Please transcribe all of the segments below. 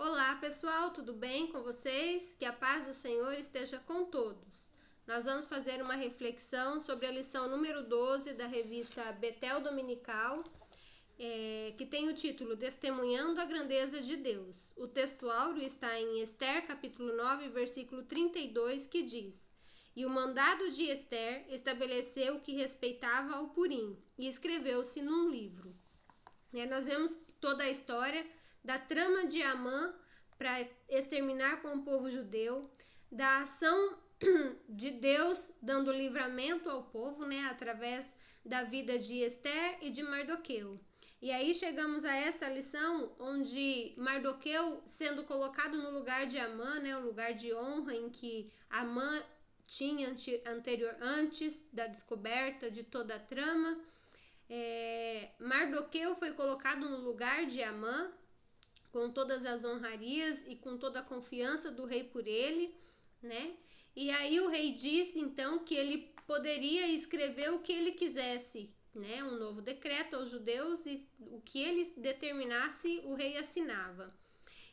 Olá pessoal, tudo bem com vocês? Que a paz do Senhor esteja com todos. Nós vamos fazer uma reflexão sobre a lição número 12 da revista Betel Dominical, que tem o título Testemunhando a Grandeza de Deus. O texto áureo está em Ester, capítulo 9, versículo 32, que diz: E o mandado de Ester estabeleceu o que respeitava ao Purim, e escreveu-se num livro. Nós vemos toda a história da trama de Amã para exterminar com o povo judeu, da ação de Deus dando livramento ao povo, através da vida de Ester e de Mardoqueu. E aí chegamos a esta lição onde Mardoqueu sendo colocado no lugar de Amã, o lugar de honra em que Amã tinha antes da descoberta de toda a trama. Mardoqueu foi colocado no lugar de Amã, com todas as honrarias e com toda a confiança do rei por ele, E aí o rei disse então que ele poderia escrever o que ele quisesse, um novo decreto aos judeus, e o que ele determinasse o rei assinava.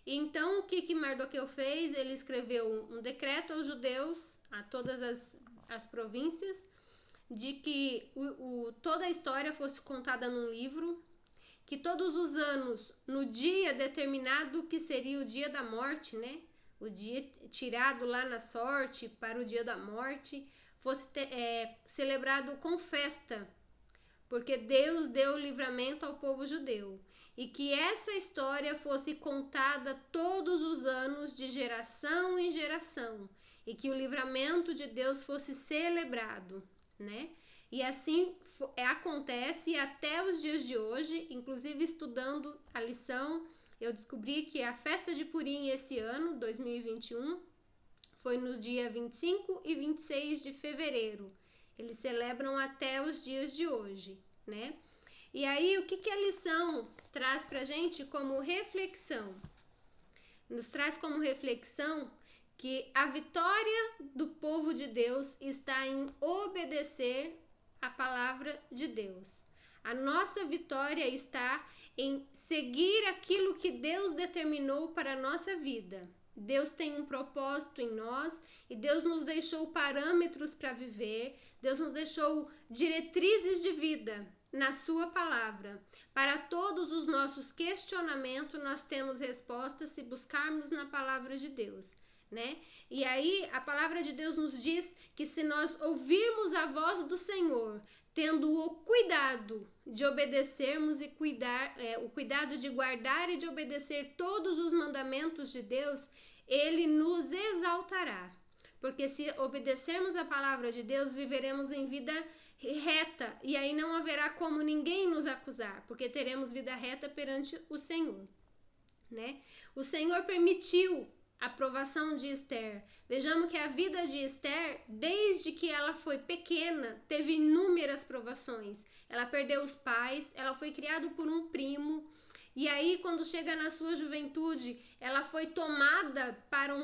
Então o que Mardoqueu fez? Ele escreveu um decreto aos judeus, a todas as províncias, de que toda a história fosse contada num livro, que todos os anos, no dia determinado que seria o dia da morte, o dia tirado lá na sorte para o dia da morte, fosse celebrado com festa, porque Deus deu livramento ao povo judeu, e que essa história fosse contada todos os anos, de geração em geração, e que o livramento de Deus fosse celebrado, E assim acontece até os dias de hoje. Inclusive, estudando a lição, eu descobri que a festa de Purim esse ano, 2021, foi nos dias 25 e 26 de fevereiro. Eles celebram até os dias de hoje, E aí, o que a lição traz pra gente como reflexão? Nos traz como reflexão que a vitória do povo de Deus está em obedecer a palavra de Deus. A nossa vitória está em seguir aquilo que Deus determinou para a nossa vida. Deus tem um propósito em nós e Deus nos deixou parâmetros para viver, Deus nos deixou diretrizes de vida na sua palavra. Para todos os nossos questionamentos, nós temos respostas se buscarmos na palavra de Deus. E aí a palavra de Deus nos diz que se nós ouvirmos a voz do Senhor, tendo o cuidado de obedecermos e o cuidado de guardar e de obedecer todos os mandamentos de Deus, Ele nos exaltará. Porque se obedecermos a palavra de Deus, viveremos em vida reta, e aí não haverá como ninguém nos acusar, porque teremos vida reta perante o Senhor, O Senhor permitiu a provação de Ester. Vejamos que a vida de Ester, desde que ela foi pequena, teve inúmeras provações. Ela perdeu os pais, ela foi criada por um primo, e aí quando chega na sua juventude, ela foi tomada para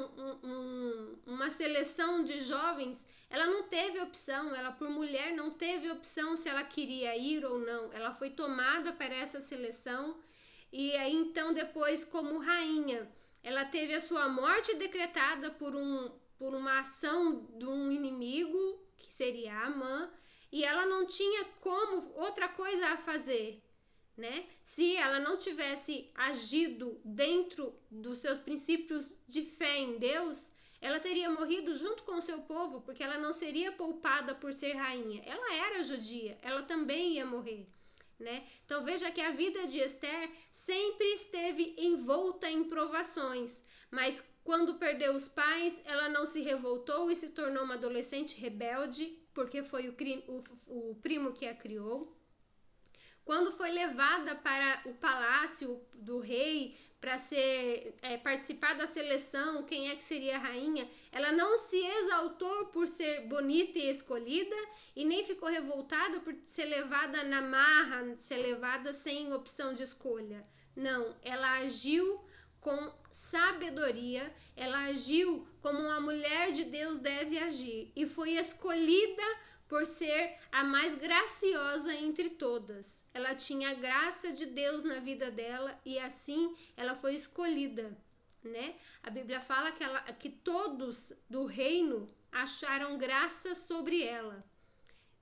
uma seleção de jovens. Ela não teve opção, ela por mulher não teve opção se ela queria ir ou não. Ela foi tomada para essa seleção, e aí então depois, como rainha, ela teve a sua morte decretada por uma ação de um inimigo, que seria Amã, e ela não tinha como outra coisa a fazer, Se ela não tivesse agido dentro dos seus princípios de fé em Deus, ela teria morrido junto com o seu povo, porque ela não seria poupada por ser rainha. Ela era judia, ela também ia morrer. Então veja que a vida de Ester sempre esteve envolta em provações, mas quando perdeu os pais, ela não se revoltou e se tornou uma adolescente rebelde, porque foi o primo que a criou. Quando foi levada para o palácio do rei para participar da seleção, quem é que seria a rainha, ela não se exaltou por ser bonita e escolhida, e nem ficou revoltada por ser levada na marra, ser levada sem opção de escolha. Não, ela agiu com sabedoria, ela agiu como uma mulher de Deus deve agir, e foi escolhida por ser a mais graciosa entre todas. Ela tinha a graça de Deus na vida dela, e assim ela foi escolhida, né? A Bíblia fala que todos do reino acharam graça sobre ela.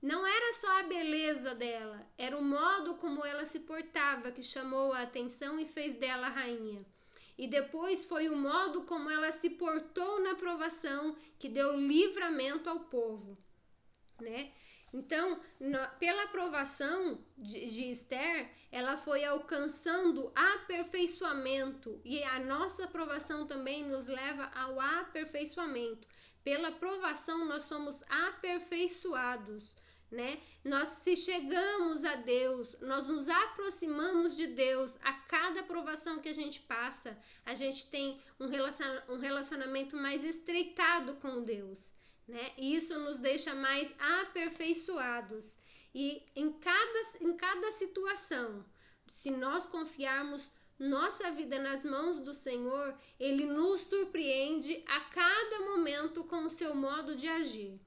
Não era só a beleza dela, era o modo como ela se portava que chamou a atenção e fez dela rainha. E depois foi o modo como ela se portou na provação que deu livramento ao povo, né? Então, pela aprovação de Esther, ela foi alcançando aperfeiçoamento, e a nossa aprovação também nos leva ao aperfeiçoamento. Pela aprovação nós somos aperfeiçoados, né? Nós, se chegamos a Deus, nós nos aproximamos de Deus. A cada aprovação que a gente passa, a gente tem um relacionamento mais estreitado com Deus, né? E isso nos deixa mais aperfeiçoados. E em cada situação, se nós confiarmos nossa vida nas mãos do Senhor, Ele nos surpreende a cada momento com o seu modo de agir,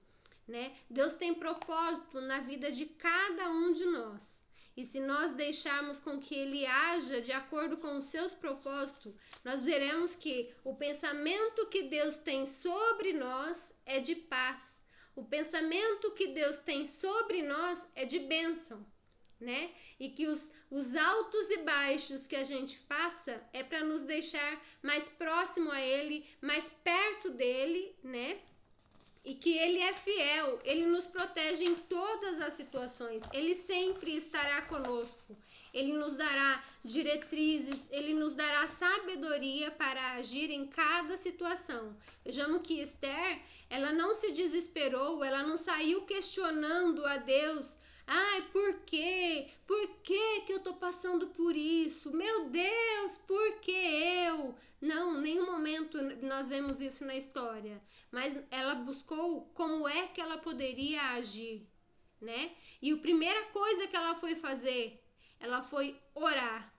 né? Deus tem propósito na vida de cada um de nós. E se nós deixarmos com que Ele haja de acordo com os seus propósitos, nós veremos que o pensamento que Deus tem sobre nós é de paz. O pensamento que Deus tem sobre nós é de bênção, né? E que os altos e baixos que a gente passa é para nos deixar mais próximo a Ele, mais perto dEle, né? E que Ele é fiel, Ele nos protege em todas as situações, Ele sempre estará conosco, Ele nos dará diretrizes, Ele nos dará sabedoria para agir em cada situação. Vejamos que Esther, ela não se desesperou, ela não saiu questionando a Deus. Ai, por quê? Por que eu tô passando por isso? Meu Deus, por que eu? Não, em nenhum momento nós vemos isso na história. Mas ela buscou como é que ela poderia agir, né? E a primeira coisa que ela foi fazer, ela foi orar.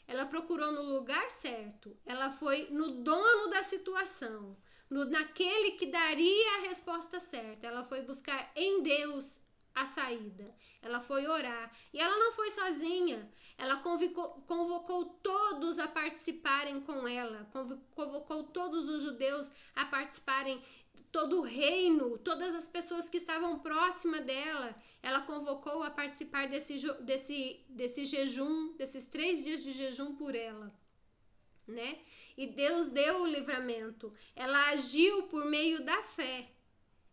Ela procurou no lugar certo. Ela foi no dono da situação, naquele que daria a resposta certa. Ela foi buscar em Deus a saída. Ela foi orar. E ela não foi sozinha. Ela convocou todos a participarem com ela. Convocou todos os judeus a participarem, todo o reino, todas as pessoas que estavam próximas dela. Ela convocou a participar desse jejum, desses 3 dias de jejum por ela, né? E Deus deu o livramento. Ela agiu por meio da fé.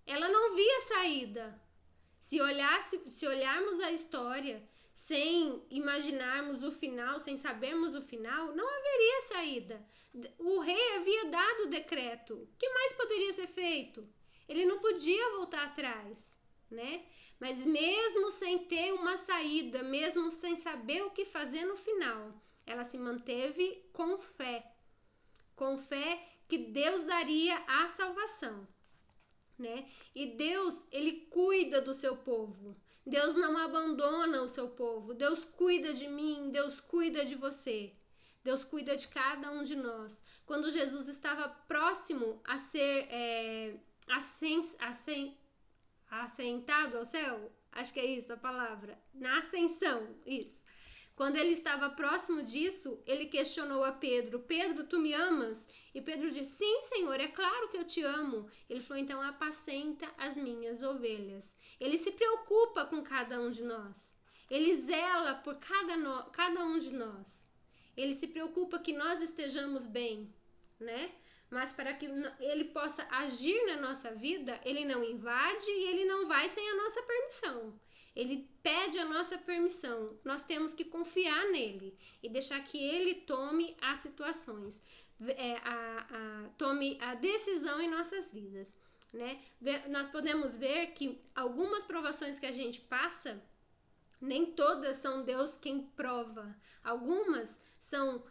Ela não via saída. Se olharmos a história sem imaginarmos o final, sem sabermos o final, não haveria saída. O rei havia dado o decreto. O que mais poderia ser feito? Ele não podia voltar atrás, né? Mas mesmo sem ter uma saída, mesmo sem saber o que fazer no final, ela se manteve com fé que Deus daria a salvação, né? E Deus, Ele cuida do seu povo. Deus não abandona o seu povo. Deus cuida de mim, Deus cuida de você. Deus cuida de cada um de nós. Quando Jesus estava próximo a ser assentado ao céu, acho que é isso a palavra, na ascensão, isso. Quando ele estava próximo disso, ele questionou a Pedro: Pedro, tu me amas? E Pedro disse: sim, Senhor, é claro que eu te amo. Ele falou: então apacenta as minhas ovelhas. Ele se preocupa com cada um de nós. Ele zela por cada um de nós. Ele se preocupa que nós estejamos bem, né? Mas para que ele possa agir na nossa vida, ele não invade e ele não vai sem a nossa permissão. Ele pede a nossa permissão. Nós temos que confiar nele e deixar que ele tome as situações, tome a decisão em nossas vidas, né? Nós podemos ver que algumas provações que a gente passa, nem todas são Deus quem prova. Algumas são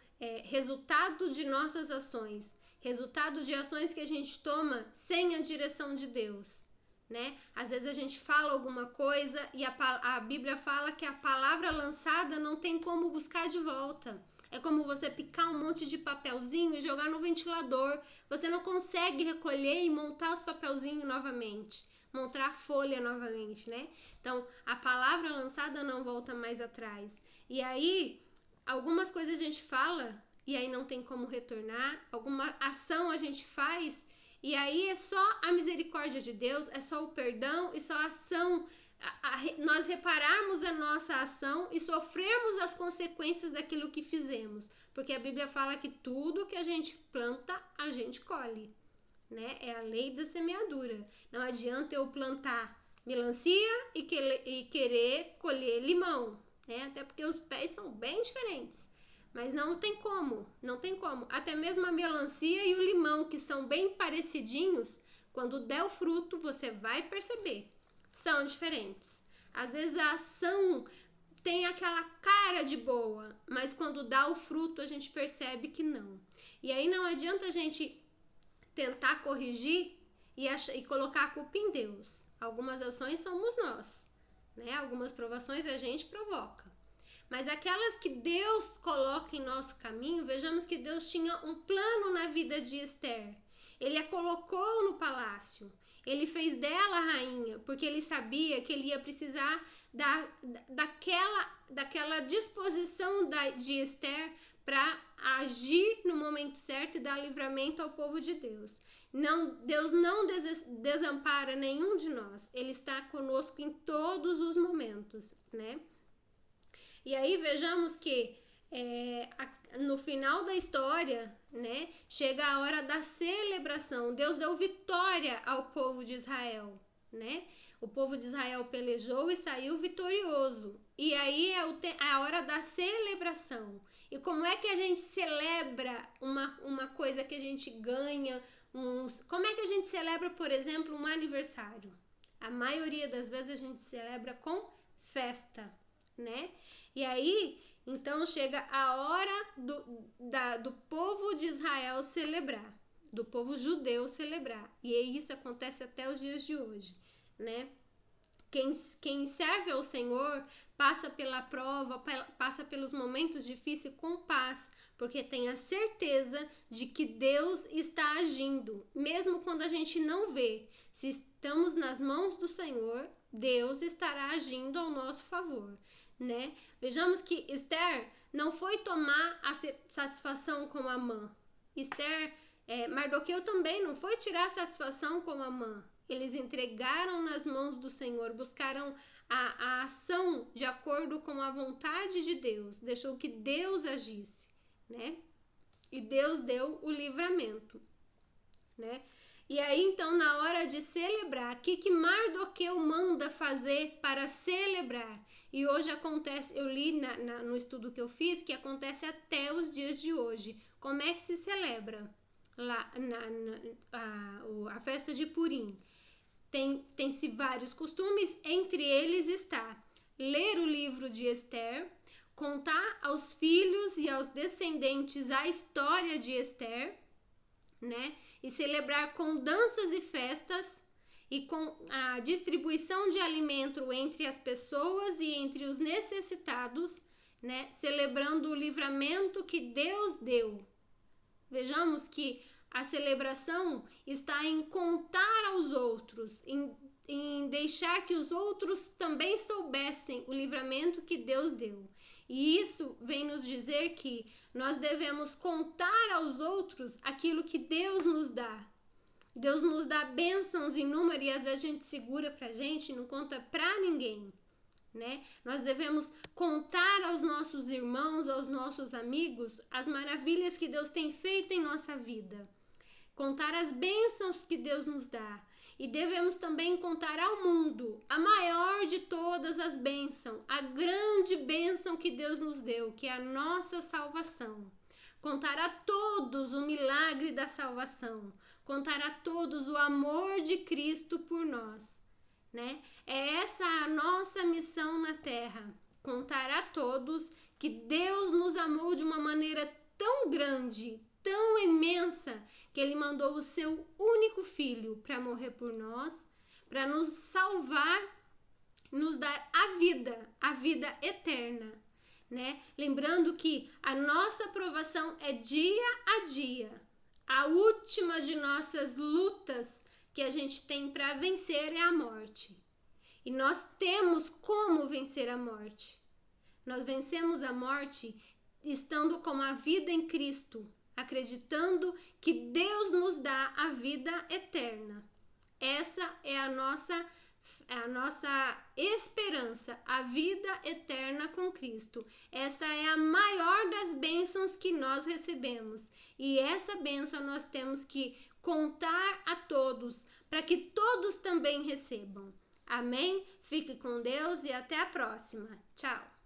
resultado de nossas ações, resultado de ações que a gente toma sem a direção de Deus, né? Às vezes a gente fala alguma coisa e a Bíblia fala que a palavra lançada não tem como buscar de volta. É como você picar um monte de papelzinho e jogar no ventilador. Você não consegue recolher e montar os papelzinhos novamente, montar a folha novamente, né? Então, a palavra lançada não volta mais atrás. E aí, algumas coisas a gente fala e aí não tem como retornar, alguma ação a gente faz e aí é só a misericórdia de Deus, é só o perdão e só a ação, nós repararmos a nossa ação e sofrermos as consequências daquilo que fizemos, porque a Bíblia fala que tudo que a gente planta, a gente colhe, né? É a lei da semeadura. Não adianta eu plantar melancia e querer colher limão, né? Até porque os pés são bem diferentes. Mas não tem como. Até mesmo a melancia e o limão, que são bem parecidinhos, quando der o fruto, você vai perceber. São diferentes. Às vezes a ação tem aquela cara de boa, mas quando dá o fruto, a gente percebe que não. E aí não adianta a gente tentar corrigir e colocar a culpa em Deus. Algumas ações somos nós, né? Algumas provações a gente provoca. Mas aquelas que Deus coloca em nosso caminho, vejamos que Deus tinha um plano na vida de Esther. Ele a colocou no palácio. Ele fez dela rainha, porque ele sabia que ele ia precisar daquela disposição de Esther para agir no momento certo e dar livramento ao povo de Deus. Deus não desampara nenhum de nós. Ele está conosco em todos os momentos, né? E aí vejamos que no final da história, né, chega a hora da celebração. Deus deu vitória ao povo de Israel, né? O povo de Israel pelejou e saiu vitorioso. E aí é a hora da celebração. E como é que a gente celebra uma coisa que a gente ganha? Como é que a gente celebra, por exemplo, um aniversário? A maioria das vezes a gente celebra com festa, né? E aí, então chega a hora do povo de Israel celebrar, do povo judeu celebrar. E isso acontece até os dias de hoje, né? Quem serve ao Senhor passa pela prova, passa pelos momentos difíceis com paz, porque tem a certeza de que Deus está agindo, mesmo quando a gente não vê. Se estamos nas mãos do Senhor, Deus estará agindo ao nosso favor, né? Vejamos que Esther não foi tomar a satisfação com Amã. Mardoqueu também não foi tirar a satisfação com Amã. Eles entregaram nas mãos do Senhor, buscaram a ação de acordo com a vontade de Deus, deixou que Deus agisse, né? E Deus deu o livramento, né? E aí, então, na hora de celebrar, o que Mardoqueu manda fazer para celebrar? E hoje acontece, eu li no estudo que eu fiz, que acontece até os dias de hoje. Como é que se celebra lá a festa de Purim? Tem-se vários costumes, entre eles está ler o livro de Esther, contar aos filhos e aos descendentes a história de Esther, né? E celebrar com danças e festas e com a distribuição de alimento entre as pessoas e entre os necessitados, né? Celebrando o livramento que Deus deu. Vejamos que a celebração está em contar aos outros, em deixar que os outros também soubessem o livramento que Deus deu. E isso vem nos dizer que nós devemos contar aos outros aquilo que Deus nos dá. Deus nos dá bênçãos inúmeras e às vezes a gente segura pra gente e não conta pra ninguém, né? Nós devemos contar aos nossos irmãos, aos nossos amigos, as maravilhas que Deus tem feito em nossa vida. Contar as bênçãos que Deus nos dá. E devemos também contar ao mundo a maior de todas as bênçãos, a grande bênção que Deus nos deu, que é a nossa salvação. Contar a todos o milagre da salvação. Contar a todos o amor de Cristo por nós, né? É essa a nossa missão na terra. Contar a todos que Deus nos amou de uma maneira tão grande, tão imensa, que Ele mandou o seu único filho para morrer por nós, para nos salvar, nos dar a vida eterna, né? Lembrando que a nossa provação é dia a dia. A última de nossas lutas que a gente tem para vencer é a morte. E nós temos como vencer a morte. Nós vencemos a morte estando com a vida em Cristo, acreditando que Deus nos dá a vida eterna. Essa é a nossa esperança, a vida eterna com Cristo. Essa é a maior das bênçãos que nós recebemos. E essa bênção nós temos que contar a todos, para que todos também recebam. Amém? Fique com Deus e até a próxima. Tchau!